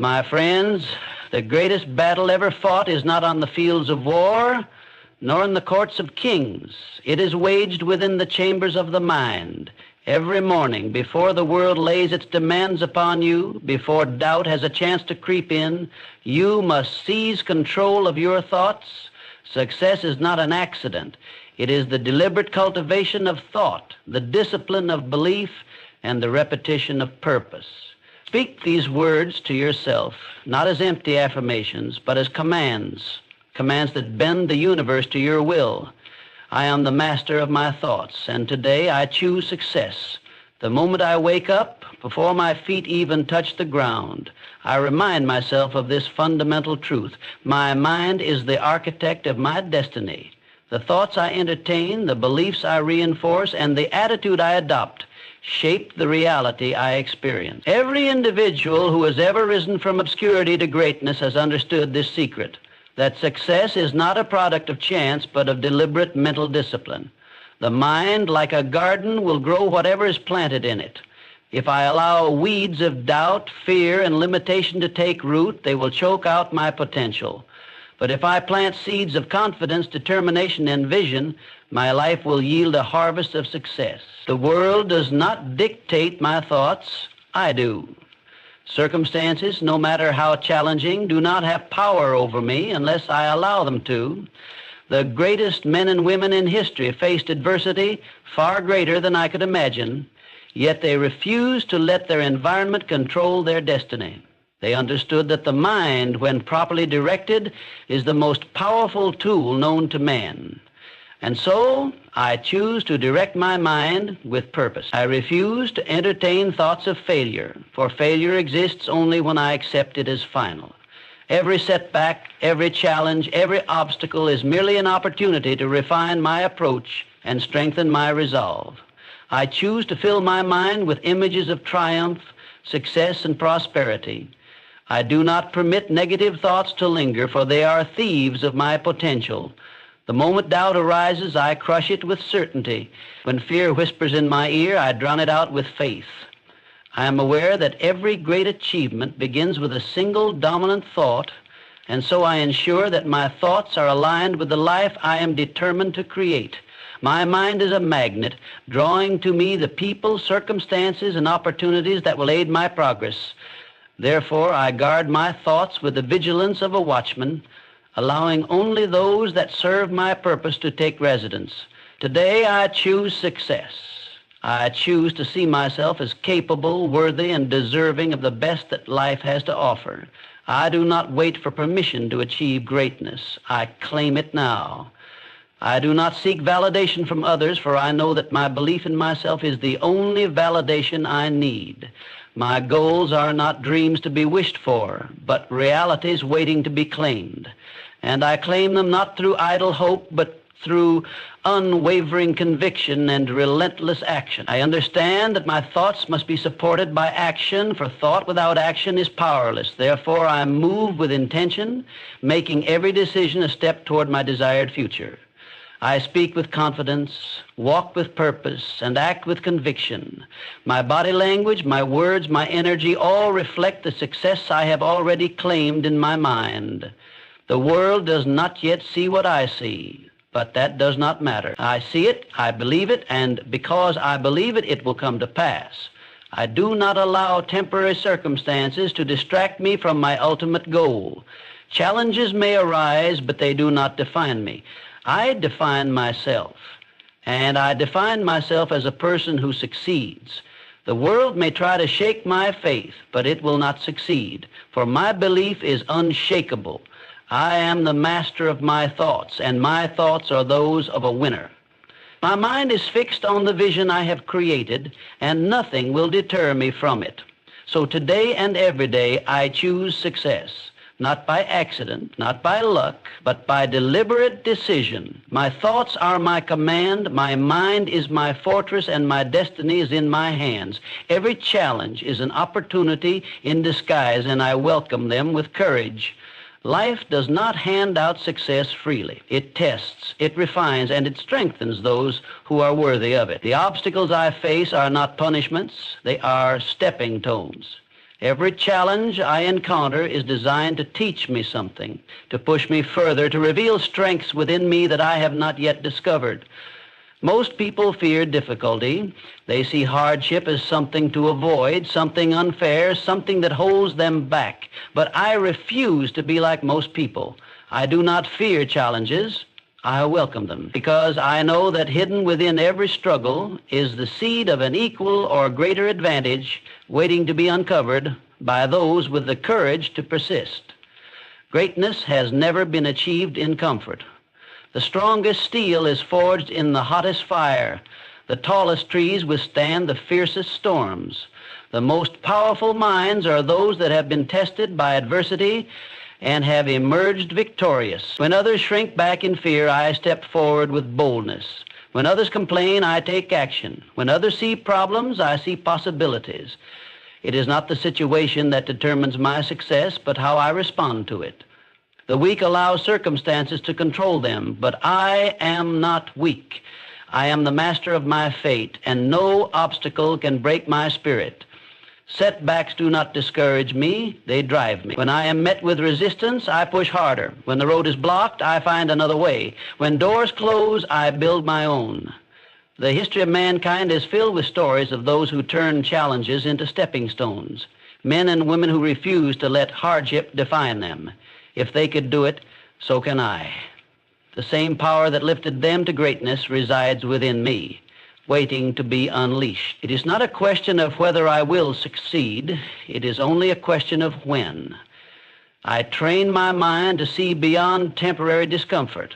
My friends, the greatest battle ever fought is not on the fields of war, nor in the courts of kings. It is waged within the chambers of the mind. Every morning, before the world lays its demands upon you, before doubt has a chance to creep in, you must seize control of your thoughts. Success is not an accident. It is the deliberate cultivation of thought, the discipline of belief, and the repetition of purpose. Speak these words to yourself, not as empty affirmations, but as commands that bend the universe to your will. I am the master of my thoughts, and today I choose success. The moment I wake up, before my feet even touch the ground, I remind myself of this fundamental truth. My mind is the architect of my destiny. The thoughts I entertain, the beliefs I reinforce, and the attitude I adopt shape the reality I experience. Every individual who has ever risen from obscurity to greatness has understood this secret, that success is not a product of chance, but of deliberate mental discipline. The mind, like a garden, will grow whatever is planted in it. If I allow weeds of doubt, fear, and limitation to take root, they will choke out my potential. But if I plant seeds of confidence, determination, and vision, my life will yield a harvest of success. The world does not dictate my thoughts, I do. Circumstances, no matter how challenging, do not have power over me unless I allow them to. The greatest men and women in history faced adversity far greater than I could imagine, yet they refused to let their environment control their destiny. They understood that the mind, when properly directed, is the most powerful tool known to man. And so, I choose to direct my mind with purpose. I refuse to entertain thoughts of failure, for failure exists only when I accept it as final. Every setback, every challenge, every obstacle is merely an opportunity to refine my approach and strengthen my resolve. I choose to fill my mind with images of triumph, success, and prosperity. I do not permit negative thoughts to linger, for they are thieves of my potential. The moment doubt arises, I crush it with certainty. When fear whispers in my ear, I drown it out with faith. I am aware that every great achievement begins with a single dominant thought, and so I ensure that my thoughts are aligned with the life I am determined to create. My mind is a magnet, drawing to me the people, circumstances, and opportunities that will aid my progress. Therefore, I guard my thoughts with the vigilance of a watchman, allowing only those that serve my purpose to take residence. Today, I choose success. I choose to see myself as capable, worthy, and deserving of the best that life has to offer. I do not wait for permission to achieve greatness. I claim it now. I do not seek validation from others, for I know that my belief in myself is the only validation I need. My goals are not dreams to be wished for, but realities waiting to be claimed. And I claim them not through idle hope, but through unwavering conviction and relentless action. I understand that my thoughts must be supported by action, for thought without action is powerless. Therefore, I move with intention, making every decision a step toward my desired future. I speak with confidence, walk with purpose, and act with conviction. My body language, my words, my energy all reflect the success I have already claimed in my mind. The world does not yet see what I see, but that does not matter. I see it, I believe it, and because I believe it, it will come to pass. I do not allow temporary circumstances to distract me from my ultimate goal. Challenges may arise, but they do not define me. I define myself, and I define myself as a person who succeeds. The world may try to shake my faith, but it will not succeed, for my belief is unshakable. I am the master of my thoughts, and my thoughts are those of a winner. My mind is fixed on the vision I have created, and nothing will deter me from it. So today and every day, I choose success. Not by accident, not by luck, but by deliberate decision. My thoughts are my command, my mind is my fortress, and my destiny is in my hands. Every challenge is an opportunity in disguise, and I welcome them with courage. Life does not hand out success freely. It tests, it refines, and it strengthens those who are worthy of it. The obstacles I face are not punishments, they are stepping stones. Every challenge I encounter is designed to teach me something, to push me further, to reveal strengths within me that I have not yet discovered. Most people fear difficulty. They see hardship as something to avoid, something unfair, something that holds them back. But I refuse to be like most people. I do not fear challenges. I welcome them because I know that hidden within every struggle is the seed of an equal or greater advantage waiting to be uncovered by those with the courage to persist. Greatness has never been achieved in comfort. The strongest steel is forged in the hottest fire. The tallest trees withstand the fiercest storms. The most powerful minds are those that have been tested by adversity and have emerged victorious. When others shrink back in fear, I step forward with boldness. When others complain, I take action. When others see problems, I see possibilities. It is not the situation that determines my success, but how I respond to it. The weak allow circumstances to control them, but I am not weak. I am the master of my fate, and no obstacle can break my spirit. Setbacks do not discourage me, they drive me. When I am met with resistance, I push harder. When the road is blocked, I find another way. When doors close, I build my own. The history of mankind is filled with stories of those who turn challenges into stepping stones, men and women who refuse to let hardship define them. If they could do it, so can I. The same power that lifted them to greatness resides within me, waiting to be unleashed. It is not a question of whether I will succeed. It is only a question of when. I train my mind to see beyond temporary discomfort.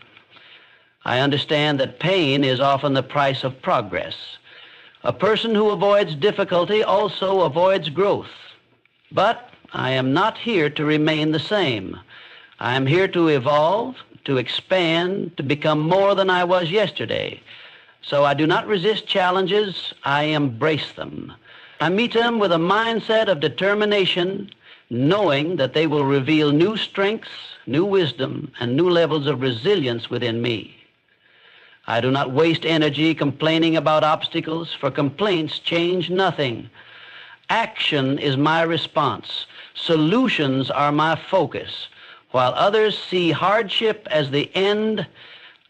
I understand that pain is often the price of progress. A person who avoids difficulty also avoids growth. But I am not here to remain the same. I am here to evolve, to expand, to become more than I was yesterday. So I do not resist challenges, I embrace them. I meet them with a mindset of determination, knowing that they will reveal new strengths, new wisdom, and new levels of resilience within me. I do not waste energy complaining about obstacles, for complaints change nothing. Action is my response. Solutions are my focus. While others see hardship as the end,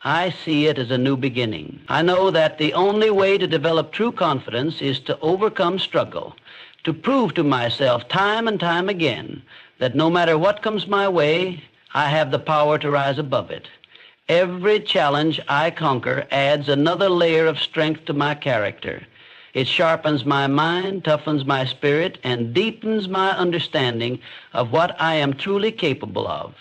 I see it as a new beginning. I know that the only way to develop true confidence is to overcome struggle, to prove to myself time and time again that no matter what comes my way, I have the power to rise above it. Every challenge I conquer adds another layer of strength to my character. It sharpens my mind, toughens my spirit, and deepens my understanding of what I am truly capable of.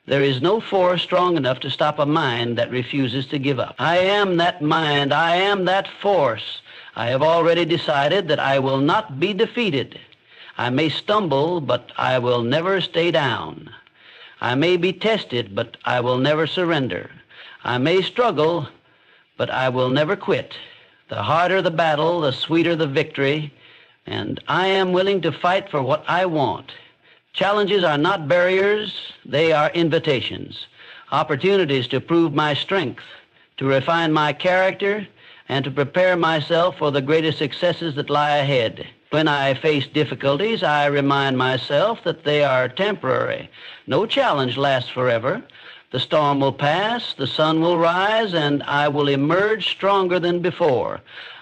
There is no force strong enough to stop a mind that refuses to give up. I am that mind. I am that force. I have already decided that I will not be defeated. I may stumble, but I will never stay down. I may be tested, but I will never surrender. I may struggle, but I will never quit. The harder the battle, the sweeter the victory, and I am willing to fight for what I want. Challenges are not barriers, they are invitations, opportunities to prove my strength, to refine my character, and to prepare myself for the greatest successes that lie ahead. When I face difficulties, I remind myself that they are temporary. No challenge lasts forever. The storm will pass, the sun will rise, and I will emerge stronger than before.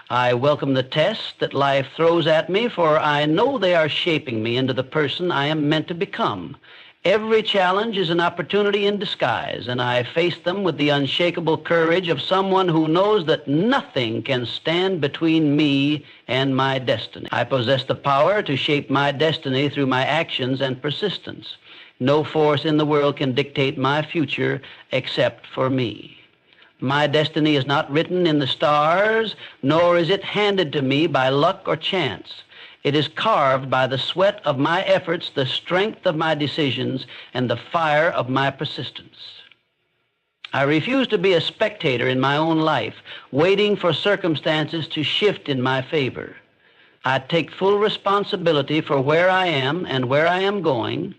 I welcome the tests that life throws at me, for I know they are shaping me into the person I am meant to become. Every challenge is an opportunity in disguise, and I face them with the unshakable courage of someone who knows that nothing can stand between me and my destiny. I possess the power to shape my destiny through my actions and persistence. No force in the world can dictate my future except for me. My destiny is not written in the stars, nor is it handed to me by luck or chance. It is carved by the sweat of my efforts, the strength of my decisions, and the fire of my persistence. I refuse to be a spectator in my own life, waiting for circumstances to shift in my favor. I take full responsibility for where I am and where I am going.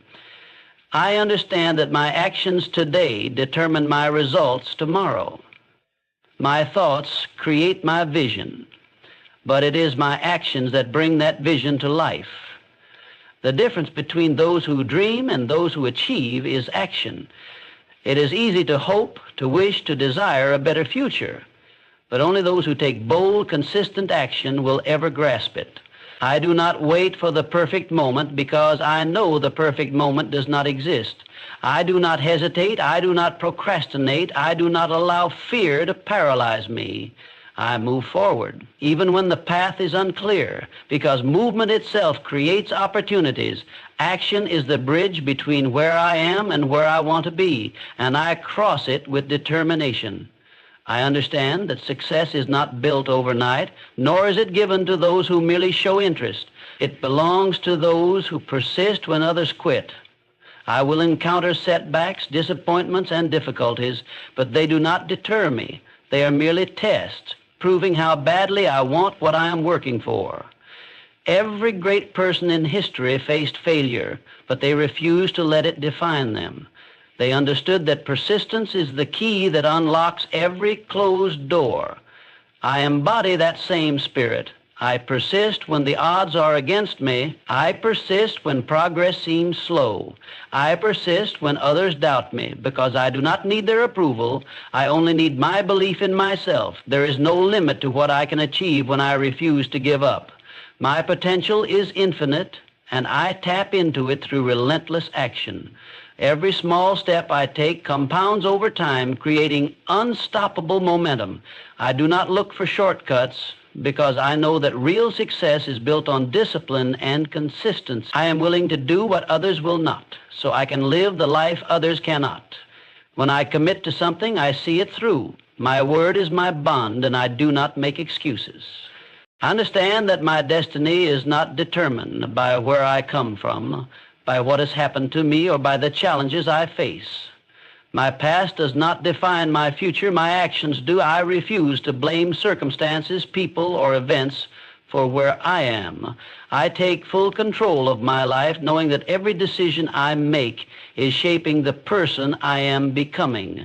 I understand that my actions today determine my results tomorrow. My thoughts create my vision, but it is my actions that bring that vision to life. The difference between those who dream and those who achieve is action. It is easy to hope, to wish, to desire a better future, but only those who take bold, consistent action will ever grasp it. I do not wait for the perfect moment because I know the perfect moment does not exist. I do not hesitate. I do not procrastinate. I do not allow fear to paralyze me. I move forward, even when the path is unclear, because movement itself creates opportunities. Action is the bridge between where I am and where I want to be, and I cross it with determination. I understand that success is not built overnight, nor is it given to those who merely show interest. It belongs to those who persist when others quit. I will encounter setbacks, disappointments, and difficulties, but they do not deter me. They are merely tests, proving how badly I want what I am working for. Every great person in history faced failure, but they refused to let it define them. They understood that persistence is the key that unlocks every closed door. I embody that same spirit. I persist when the odds are against me. I persist when progress seems slow. I persist when others doubt me, because I do not need their approval. I only need my belief in myself. There is no limit to what I can achieve when I refuse to give up. My potential is infinite, and I tap into it through relentless action. Every small step I take compounds over time, creating unstoppable momentum. I do not look for shortcuts, because I know that real success is built on discipline and consistency. I am willing to do what others will not, so I can live the life others cannot. When I commit to something, I see it through. My word is my bond, and I do not make excuses. I understand that my destiny is not determined by where I come from, by what has happened to me, or by the challenges I face. My past does not define my future. My actions do. I refuse to blame circumstances, people, or events for where I am. I take full control of my life, knowing that every decision I make is shaping the person I am becoming.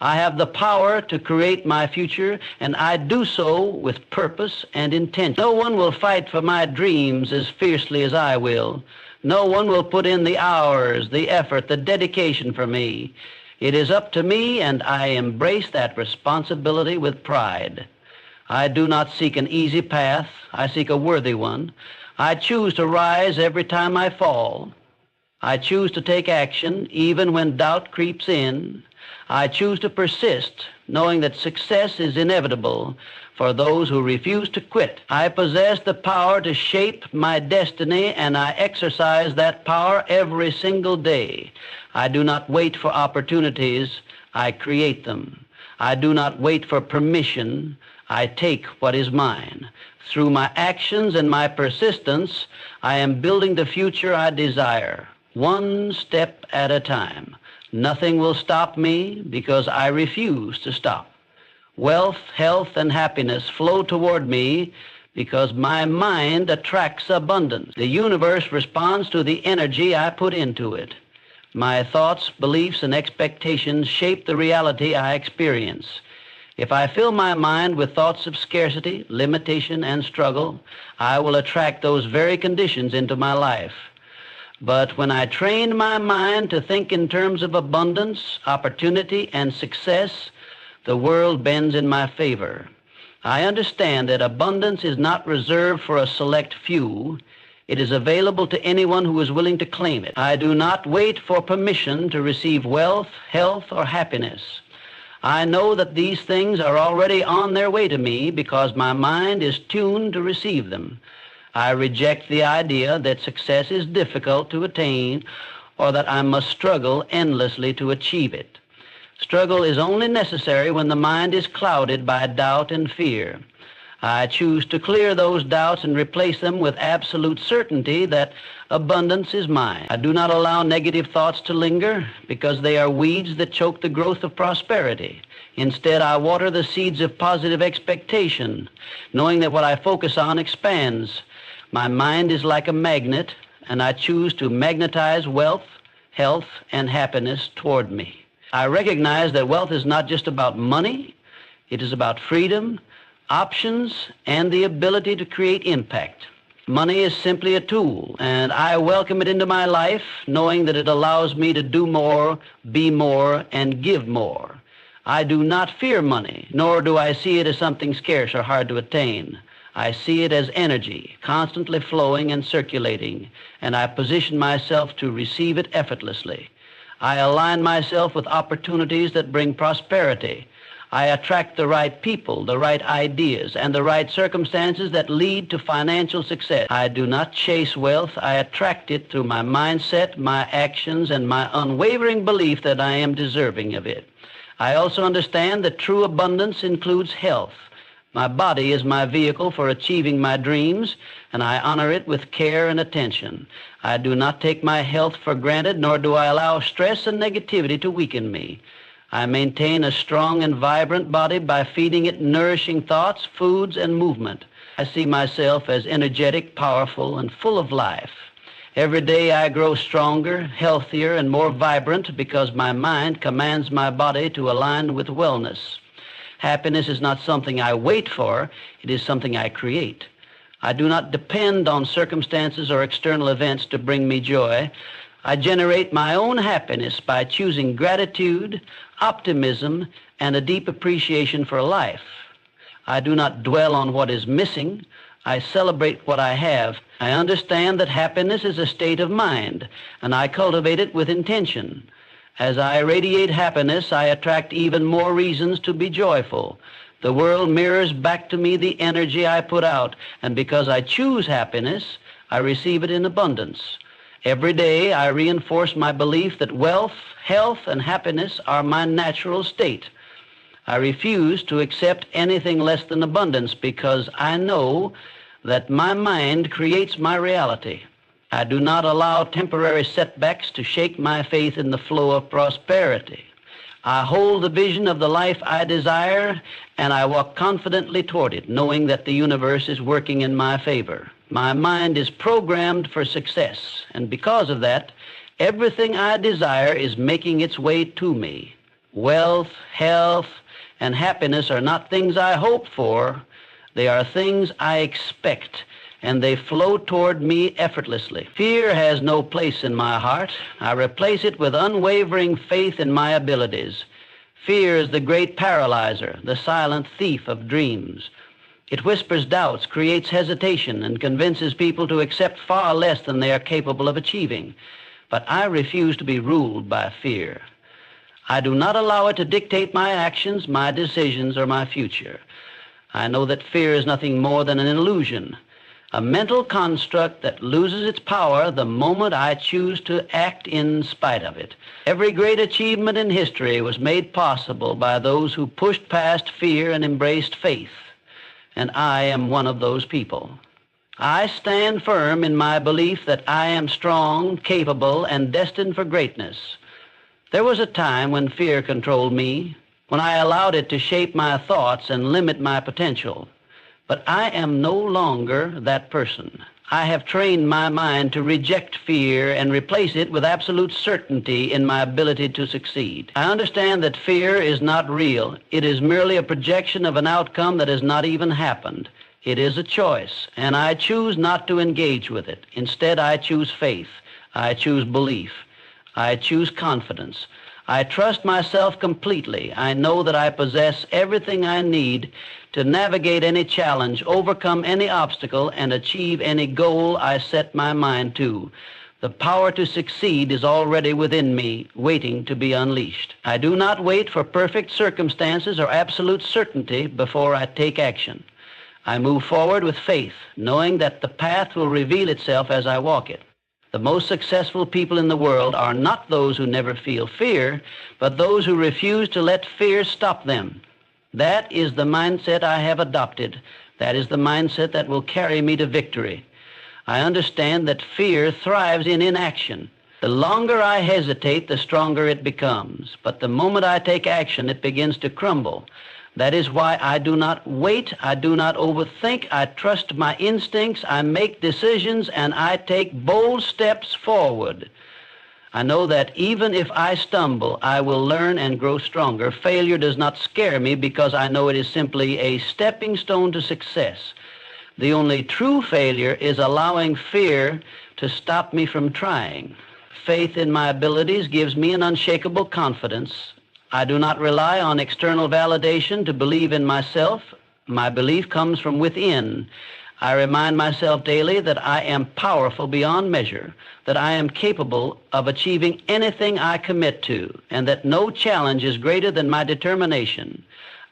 I have the power to create my future, and I do so with purpose and intent. No one will fight for my dreams as fiercely as I will. No one will put in the hours, the effort, the dedication for me. It is up to me, and I embrace that responsibility with pride. I do not seek an easy path. I seek a worthy one. I choose to rise every time I fall. I choose to take action even when doubt creeps in. I choose to persist, knowing that success is inevitable for those who refuse to quit. I possess the power to shape my destiny, and I exercise that power every single day. I do not wait for opportunities. I create them. I do not wait for permission. I take what is mine. Through my actions and my persistence, I am building the future I desire, one step at a time. Nothing will stop me because I refuse to stop. Wealth, health, and happiness flow toward me because my mind attracts abundance. The universe responds to the energy I put into it. My thoughts, beliefs, and expectations shape the reality I experience. If I fill my mind with thoughts of scarcity, limitation, and struggle, I will attract those very conditions into my life. But when I train my mind to think in terms of abundance, opportunity, and success, the world bends in my favor. I understand that abundance is not reserved for a select few. It is available to anyone who is willing to claim it. I do not wait for permission to receive wealth, health, or happiness. I know that these things are already on their way to me because my mind is tuned to receive them. I reject the idea that success is difficult to attain or that I must struggle endlessly to achieve it. Struggle is only necessary when the mind is clouded by doubt and fear. I choose to clear those doubts and replace them with absolute certainty that abundance is mine. I do not allow negative thoughts to linger because they are weeds that choke the growth of prosperity. Instead, I water the seeds of positive expectation, knowing that what I focus on expands. My mind is like a magnet, and I choose to magnetize wealth, health, and happiness toward me. I recognize that wealth is not just about money. It is about freedom, options, and the ability to create impact. Money is simply a tool, and I welcome it into my life, knowing that it allows me to do more, be more, and give more. I do not fear money, nor do I see it as something scarce or hard to attain. I see it as energy, constantly flowing and circulating, and I position myself to receive it effortlessly. I align myself with opportunities that bring prosperity. I attract the right people, the right ideas, and the right circumstances that lead to financial success. I do not chase wealth. I attract it through my mindset, my actions, and my unwavering belief that I am deserving of it. I also understand that true abundance includes health. My body is my vehicle for achieving my dreams, and I honor it with care and attention. I do not take my health for granted, nor do I allow stress and negativity to weaken me. I maintain a strong and vibrant body by feeding it nourishing thoughts, foods, and movement. I see myself as energetic, powerful, and full of life. Every day I grow stronger, healthier, and more vibrant because my mind commands my body to align with wellness. Happiness is not something I wait for, it is something I create. I do not depend on circumstances or external events to bring me joy. I generate my own happiness by choosing gratitude, optimism, and a deep appreciation for life. I do not dwell on what is missing. I celebrate what I have. I understand that happiness is a state of mind, and I cultivate it with intention. As I radiate happiness, I attract even more reasons to be joyful. The world mirrors back to me the energy I put out, and because I choose happiness, I receive it in abundance. Every day, I reinforce my belief that wealth, health, and happiness are my natural state. I refuse to accept anything less than abundance because I know that my mind creates my reality. I do not allow temporary setbacks to shake my faith in the flow of prosperity. I hold the vision of the life I desire, and I walk confidently toward it, knowing that the universe is working in my favor. My mind is programmed for success, and because of that, everything I desire is making its way to me. Wealth, health, and happiness are not things I hope for. They are things I expect, and they flow toward me effortlessly. Fear has no place in my heart. I replace it with unwavering faith in my abilities. Fear is the great paralyzer, the silent thief of dreams. It whispers doubts, creates hesitation, and convinces people to accept far less than they are capable of achieving. But I refuse to be ruled by fear. I do not allow it to dictate my actions, my decisions, or my future. I know that fear is nothing more than an illusion, a mental construct that loses its power the moment I choose to act in spite of it. Every great achievement in history was made possible by those who pushed past fear and embraced faith. And I am one of those people. I stand firm in my belief that I am strong, capable, and destined for greatness. There was a time when fear controlled me, when I allowed it to shape my thoughts and limit my potential. But I am no longer that person. I have trained my mind to reject fear and replace it with absolute certainty in my ability to succeed. I understand that fear is not real. It is merely a projection of an outcome that has not even happened. It is a choice, and I choose not to engage with it. Instead, I choose faith. I choose belief. I choose confidence. I trust myself completely. I know that I possess everything I need to navigate any challenge, overcome any obstacle, and achieve any goal I set my mind to. The power to succeed is already within me, waiting to be unleashed. I do not wait for perfect circumstances or absolute certainty before I take action. I move forward with faith, knowing that the path will reveal itself as I walk it. The most successful people in the world are not those who never feel fear, but those who refuse to let fear stop them. That is the mindset I have adopted. That is the mindset that will carry me to victory. I understand that fear thrives in inaction. The longer I hesitate, the stronger it becomes. But the moment I take action, it begins to crumble. That is why I do not wait, I do not overthink, I trust my instincts, I make decisions, and I take bold steps forward. I know that even if I stumble, I will learn and grow stronger. Failure does not scare me because I know it is simply a stepping stone to success. The only true failure is allowing fear to stop me from trying. Faith in my abilities gives me an unshakable confidence. I do not rely on external validation to believe in myself. My belief comes from within. I remind myself daily that I am powerful beyond measure, that I am capable of achieving anything I commit to, and that no challenge is greater than my determination.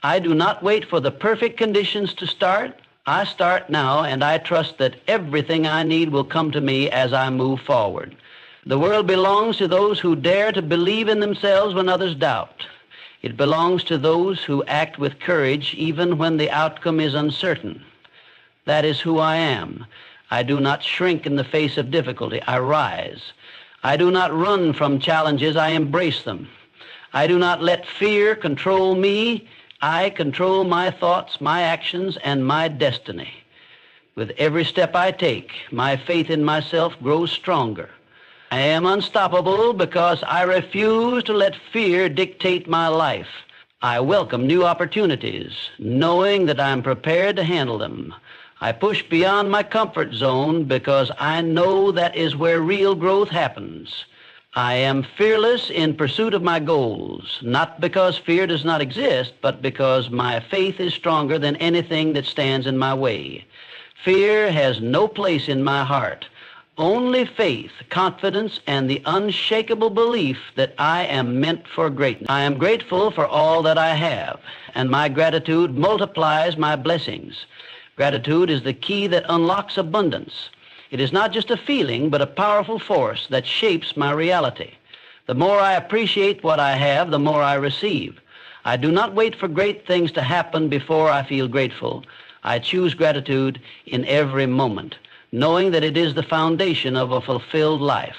I do not wait for the perfect conditions to start. I start now, and I trust that everything I need will come to me as I move forward. The world belongs to those who dare to believe in themselves when others doubt. It belongs to those who act with courage even when the outcome is uncertain. That is who I am. I do not shrink in the face of difficulty. I rise. I do not run from challenges. I embrace them. I do not let fear control me. I control my thoughts, my actions, and my destiny. With every step I take, my faith in myself grows stronger. I am unstoppable because I refuse to let fear dictate my life. I welcome new opportunities, knowing that I'm prepared to handle them. I push beyond my comfort zone because I know that is where real growth happens. I am fearless in pursuit of my goals, not because fear does not exist, but because my faith is stronger than anything that stands in my way. Fear has no place in my heart. Only faith, confidence, and the unshakable belief that I am meant for greatness. I am grateful for all that I have, and my gratitude multiplies my blessings. Gratitude is the key that unlocks abundance. It is not just a feeling, but a powerful force that shapes my reality. The more I appreciate what I have, the more I receive. I do not wait for great things to happen before I feel grateful. I choose gratitude in every moment, knowing that it is the foundation of a fulfilled life.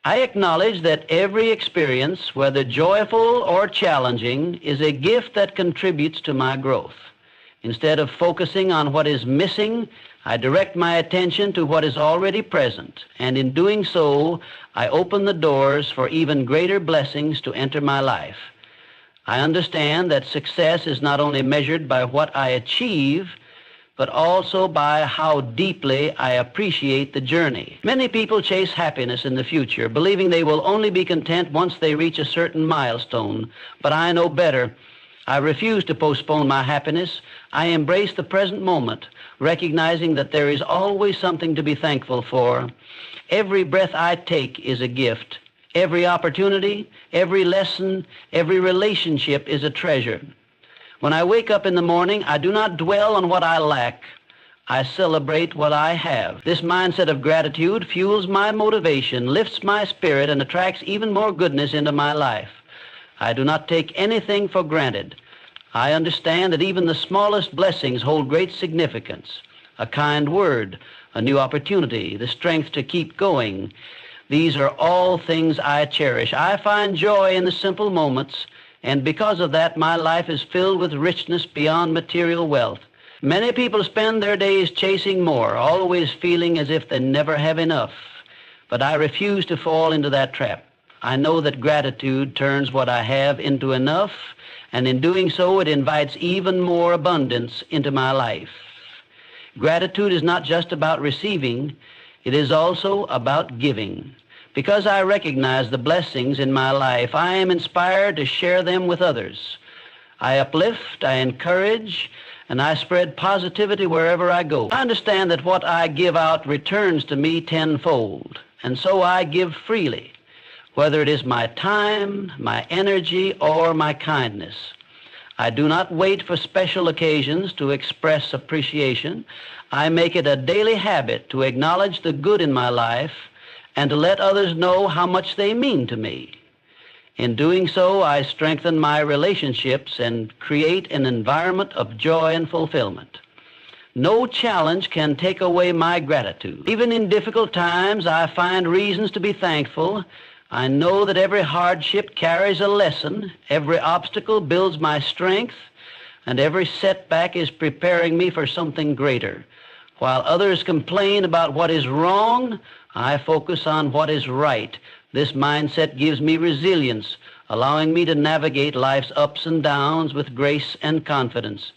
I acknowledge that every experience, whether joyful or challenging, is a gift that contributes to my growth. Instead of focusing on what is missing, I direct my attention to what is already present, and in doing so, I open the doors for even greater blessings to enter my life. I understand that success is not only measured by what I achieve, but also by how deeply I appreciate the journey. Many people chase happiness in the future, believing they will only be content once they reach a certain milestone, but I know better. I refuse to postpone my happiness. I embrace the present moment, recognizing that there is always something to be thankful for. Every breath I take is a gift. Every opportunity, every lesson, every relationship is a treasure. When I wake up in the morning, I do not dwell on what I lack. I celebrate what I have. This mindset of gratitude fuels my motivation, lifts my spirit, and attracts even more goodness into my life. I do not take anything for granted. I understand that even the smallest blessings hold great significance. A kind word, a new opportunity, the strength to keep going. These are all things I cherish. I find joy in the simple moments, and because of that, my life is filled with richness beyond material wealth. Many people spend their days chasing more, always feeling as if they never have enough. But I refuse to fall into that trap. I know that gratitude turns what I have into enough, and in doing so, it invites even more abundance into my life. Gratitude is not just about receiving, it is also about giving. Because I recognize the blessings in my life, I am inspired to share them with others. I uplift, I encourage, and I spread positivity wherever I go. I understand that what I give out returns to me tenfold, and so I give freely, whether it is my time, my energy, or my kindness. I do not wait for special occasions to express appreciation. I make it a daily habit to acknowledge the good in my life and to let others know how much they mean to me. In doing so, I strengthen my relationships and create an environment of joy and fulfillment. No challenge can take away my gratitude. Even in difficult times, I find reasons to be thankful. I know that every hardship carries a lesson, every obstacle builds my strength, and every setback is preparing me for something greater. While others complain about what is wrong, I focus on what is right. This mindset gives me resilience, allowing me to navigate life's ups and downs with grace and confidence.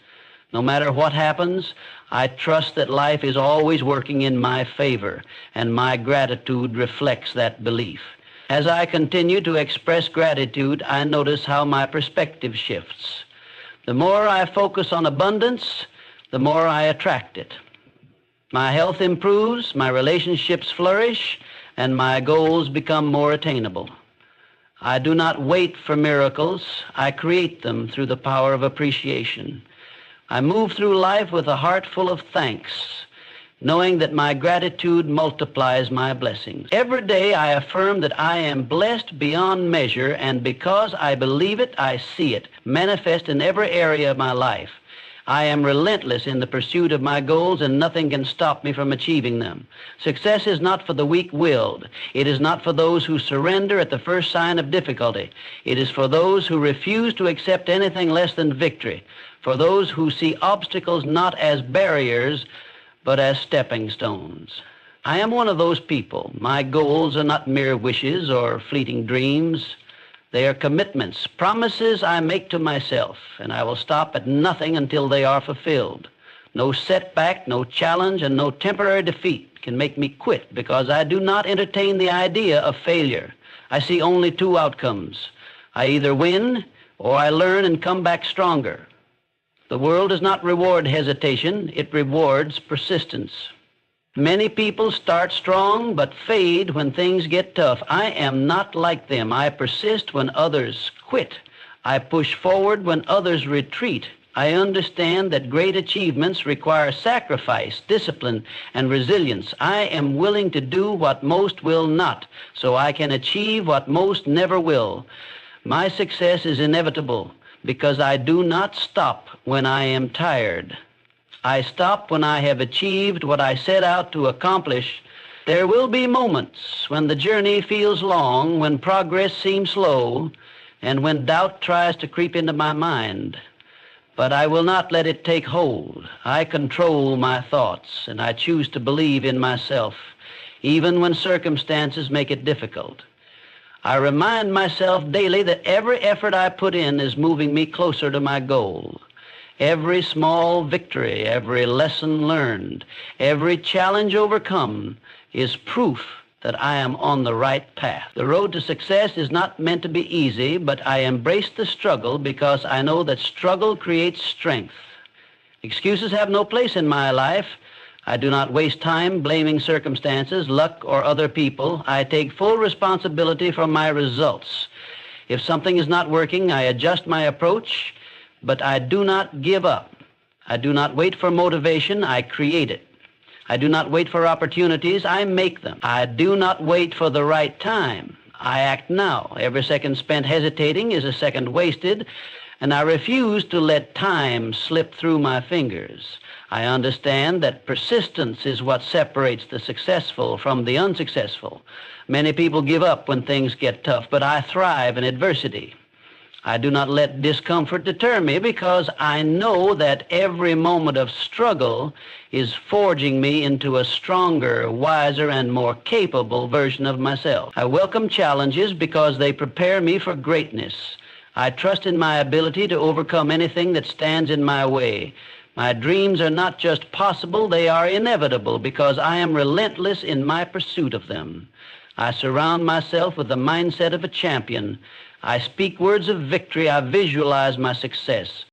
No matter what happens, I trust that life is always working in my favor, and my gratitude reflects that belief. As I continue to express gratitude, I notice how my perspective shifts. The more I focus on abundance, the more I attract it. My health improves, my relationships flourish, and my goals become more attainable. I do not wait for miracles. I create them through the power of appreciation. I move through life with a heart full of thanks, knowing that my gratitude multiplies my blessings. Every day I affirm that I am blessed beyond measure, and because I believe it, I see it manifest in every area of my life. I am relentless in the pursuit of my goals, and nothing can stop me from achieving them. Success is not for the weak-willed. It is not for those who surrender at the first sign of difficulty. It is for those who refuse to accept anything less than victory, for those who see obstacles not as barriers, but as stepping stones. I am one of those people. My goals are not mere wishes or fleeting dreams. They are commitments, promises I make to myself, and I will stop at nothing until they are fulfilled. No setback, no challenge, and no temporary defeat can make me quit, because I do not entertain the idea of failure. I see only two outcomes. I either win or I learn and come back stronger. The world does not reward hesitation, it rewards persistence. Many people start strong but fade when things get tough. I am not like them. I persist when others quit. I push forward when others retreat. I understand that great achievements require sacrifice, discipline, and resilience. I am willing to do what most will not, so I can achieve what most never will. My success is inevitable, because I do not stop when I am tired. I stop when I have achieved what I set out to accomplish. There will be moments when the journey feels long, when progress seems slow, and when doubt tries to creep into my mind. But I will not let it take hold. I control my thoughts, and I choose to believe in myself, even when circumstances make it difficult. I remind myself daily that every effort I put in is moving me closer to my goal. Every small victory, every lesson learned, every challenge overcome is proof that I am on the right path. The road to success is not meant to be easy, but I embrace the struggle because I know that struggle creates strength. Excuses have no place in my life. I do not waste time blaming circumstances, luck, or other people. I take full responsibility for my results. If something is not working, I adjust my approach, but I do not give up. I do not wait for motivation, I create it. I do not wait for opportunities, I make them. I do not wait for the right time. I act now. Every second spent hesitating is a second wasted, and I refuse to let time slip through my fingers. I understand that persistence is what separates the successful from the unsuccessful. Many people give up when things get tough, but I thrive in adversity. I do not let discomfort deter me, because I know that every moment of struggle is forging me into a stronger, wiser, and more capable version of myself. I welcome challenges because they prepare me for greatness. I trust in my ability to overcome anything that stands in my way. My dreams are not just possible, they are inevitable, because I am relentless in my pursuit of them. I surround myself with the mindset of a champion. I speak words of victory. I visualize my success.